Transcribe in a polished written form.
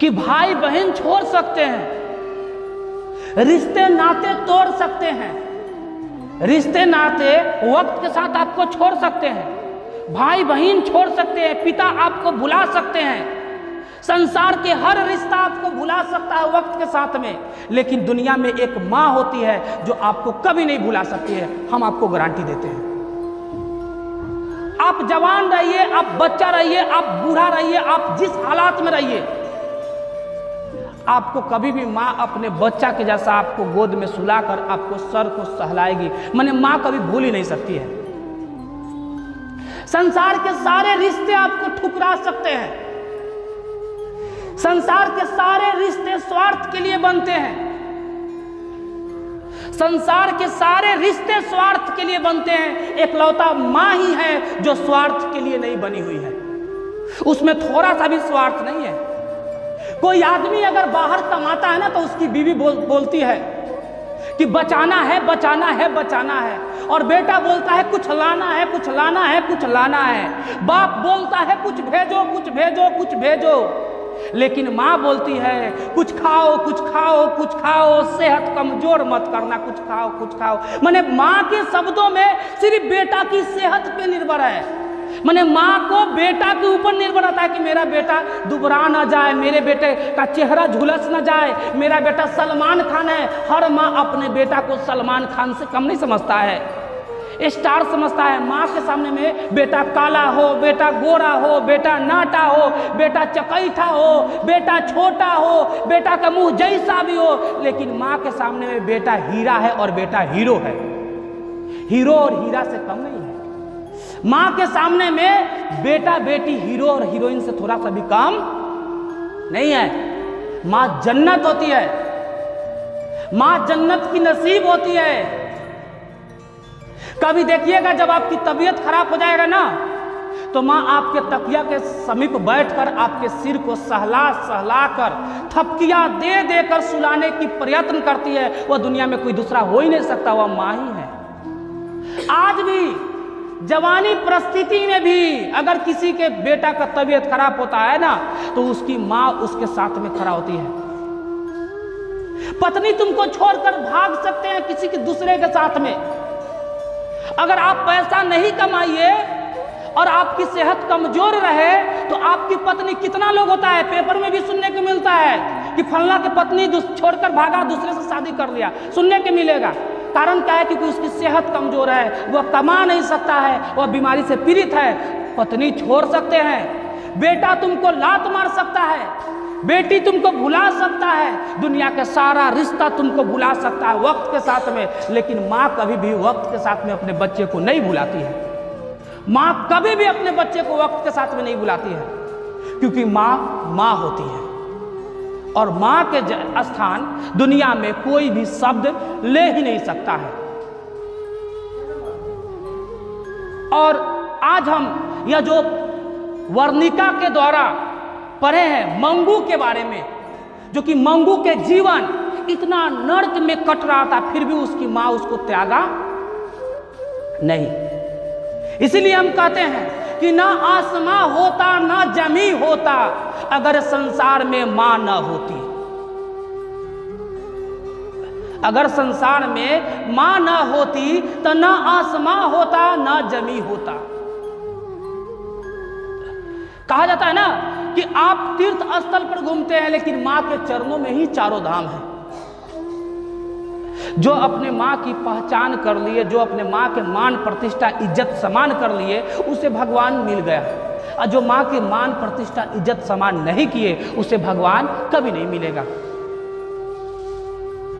कि भाई बहन छोड़ सकते हैं, रिश्ते नाते तोड़ सकते हैं, रिश्ते नाते वक्त के साथ आपको छोड़ सकते हैं, भाई बहन छोड़ सकते हैं, पिता आपको भुला सकते हैं, संसार के हर रिश्ता आपको भुला सकता है वक्त के साथ में, लेकिन दुनिया में एक माँ होती है जो आपको कभी नहीं भुला सकती है। हम आपको गारंटी देते हैं। आप जवान रहिए, आप बच्चा रहिए, आप बूढ़ा रहिए, आप जिस हालात में रहिए, आपको कभी भी माँ अपने बच्चा के जैसा आपको गोद में सुलाकर आपको सर को सहलाएगी। माने माँ कभी भूल ही नहीं सकती है। संसार के सारे रिश्ते आपको ठुकरा सकते हैं, संसार के सारे रिश्ते स्वार्थ के लिए बनते हैं, संसार के सारे रिश्ते स्वार्थ के लिए बनते हैं। एकलौता मां ही है जो स्वार्थ के लिए नहीं बनी हुई है, उसमें थोड़ा सा भी स्वार्थ नहीं है। कोई आदमी अगर बाहर कमाता है ना तो उसकी बीवी बोलती है कि बचाना है, बचाना है, बचाना है, और बेटा बोलता है कुछ लाना है, कुछ लाना है, कुछ लाना है। बाप बोलता है कुछ भेजो, कुछ भेजो, कुछ भेजो, लेकिन माँ बोलती है कुछ खाओ, कुछ खाओ, कुछ खाओ, सेहत कमजोर मत करना, कुछ खाओ, कुछ खाओ। माने माँ के शब्दों में सिर्फ बेटा की सेहत पे निर्भर है। माने माँ को बेटा के ऊपर निर्भर रहता है कि मेरा बेटा दुबरा ना जाए, मेरे बेटे का चेहरा झुलस ना जाए, मेरा बेटा सलमान खान है। हर माँ अपने बेटा को सलमान खान से कम नहीं समझता है, स्टार समझता है। माँ के सामने में बेटा काला हो, बेटा गोरा हो, बेटा नाटा हो, बेटा चकैठा हो, बेटा छोटा हो, बेटा का मुंह जैसा भी हो, लेकिन माँ के सामने में बेटा हीरा है और बेटा हीरो है। हीरो और हीरा से कम नहीं है। माँ के सामने में बेटा बेटी हीरो और हीरोइन से थोड़ा सा भी कम नहीं है। माँ जन्नत होती है, माँ जन्नत की नसीब होती है। कभी देखिएगा जब आपकी तबीयत खराब हो जाएगा ना, तो माँ आपके तकिया के समीप बैठकर आपके सिर को सहला सहला कर थपकियां दे देकर सुलाने की प्रयत्न करती है। वह दुनिया में कोई दूसरा हो ही नहीं सकता, वह माँ ही है। आज भी जवानी परिस्थिति में भी अगर किसी के बेटा का तबीयत खराब होता है ना, तो उसकी माँ उसके साथ में खड़ा होती है। पत्नी तुमको छोड़कर भाग सकते हैं किसी के दूसरे के साथ में, अगर आप पैसा नहीं कमाइए और आपकी सेहत कमजोर रहे तो आपकी पत्नी, कितना लोग होता है पेपर में भी सुनने को मिलता है कि फलना की पत्नी छोड़कर भागा, दूसरे से शादी कर लिया, सुनने को मिलेगा। कारण क्या है? क्योंकि उसकी सेहत कमजोर है, वह कमा नहीं सकता है, वह बीमारी से पीड़ित है। पत्नी छोड़ सकते हैं, बेटा तुमको लात मार सकता है, बेटी तुमको भुला सकता है, दुनिया का सारा रिश्ता तुमको भुला सकता है वक्त के साथ में, लेकिन माँ कभी भी वक्त के साथ में अपने बच्चे को नहीं भुलाती है। माँ कभी भी अपने बच्चे को वक्त के साथ में नहीं भुलाती है, क्योंकि माँ माँ होती है और माँ के स्थान दुनिया में कोई भी शब्द ले ही नहीं सकता है। और आज हम यह जो वर्णिका के द्वारा पढ़े हैं मंगू के बारे में, जो कि मंगू के जीवन इतना नर्क में कट रहा था, फिर भी उसकी माँ उसको त्यागा नहीं। इसलिए हम कहते हैं कि ना आसमां होता ना जमी होता अगर संसार में मां न होती। अगर संसार में मां न होती तो ना आसमां होता ना जमी होता। कहा जाता है ना कि आप तीर्थ स्थल पर घूमते हैं लेकिन मां के चरणों में ही चारों धाम है। जो अपने माँ की पहचान कर लिए, जो अपने माँ के मान प्रतिष्ठा इज्जत सम्मान कर लिए, उसे भगवान मिल गया। और जो माँ के मान प्रतिष्ठा इज्जत सम्मान नहीं किए, उसे भगवान कभी नहीं मिलेगा।